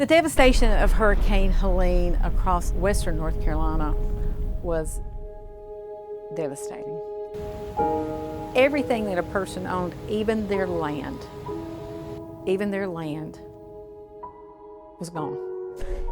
The devastation of Hurricane Helene across western North Carolina was devastating. Everything that a person owned, even their land, was gone.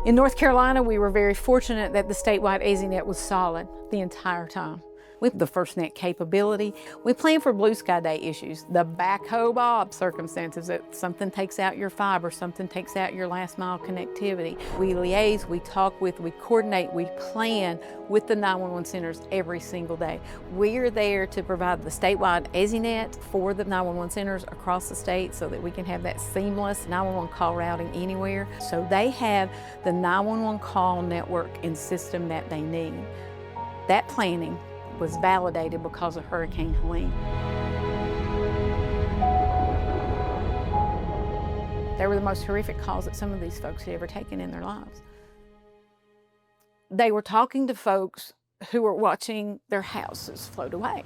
In North Carolina, we were very fortunate that the statewide ESInet was solid the entire time. With the FirstNet capability, we plan for blue sky day issues, the backhoe Bob circumstances, that something takes out your fiber, something takes out your last mile connectivity. We liaise, we talk with, we coordinate, we plan with the 911 centers every single day. We are there to provide the statewide ESInet for the 911 centers across the state so that we can have that seamless 911 call routing anywhere. So they have the 911 call network and system that they need. That planning was validated because of Hurricane Helene. They were the most horrific calls that some of these folks had ever taken in their lives. They were talking to folks who were watching their houses float away.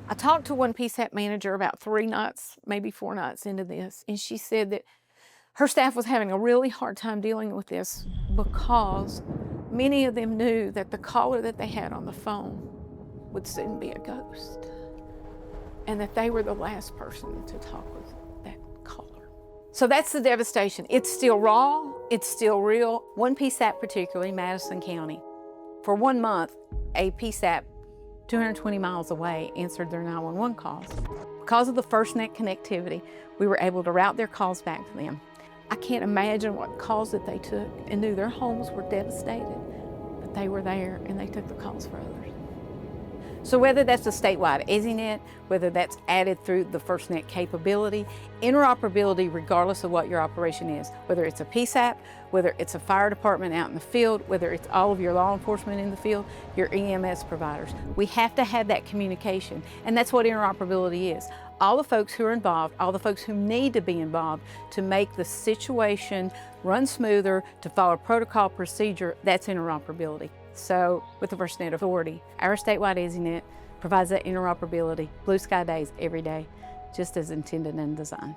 I talked to one PSAP manager about 3 nights, maybe 4 nights into this, and she said that her staff was having a really hard time dealing with this because many of them knew that the caller that they had on the phone would soon be a ghost, and that they were the last person to talk with that caller. So that's the devastation. It's still raw, it's still real. One PSAP, particularly Madison County, for 1 month, a PSAP 220 miles away answered their 911 calls. Because of the FirstNet connectivity, we were able to route their calls back to them. I can't imagine what calls that they took and knew their homes were devastated, but they were there and they took the calls for others. So whether that's a statewide ESInet, whether that's added through the FirstNet capability, interoperability regardless of what your operation is, whether it's a PSAP, whether it's a fire department out in the field, whether it's all of your law enforcement in the field, your EMS providers. We have to have that communication, and that's what interoperability is. All the folks who are involved, all the folks who need to be involved to make the situation run smoother, to follow protocol procedure, that's interoperability. So with the FirstNet Authority, our statewide ESInet provides that interoperability, blue sky days every day, just as intended and designed.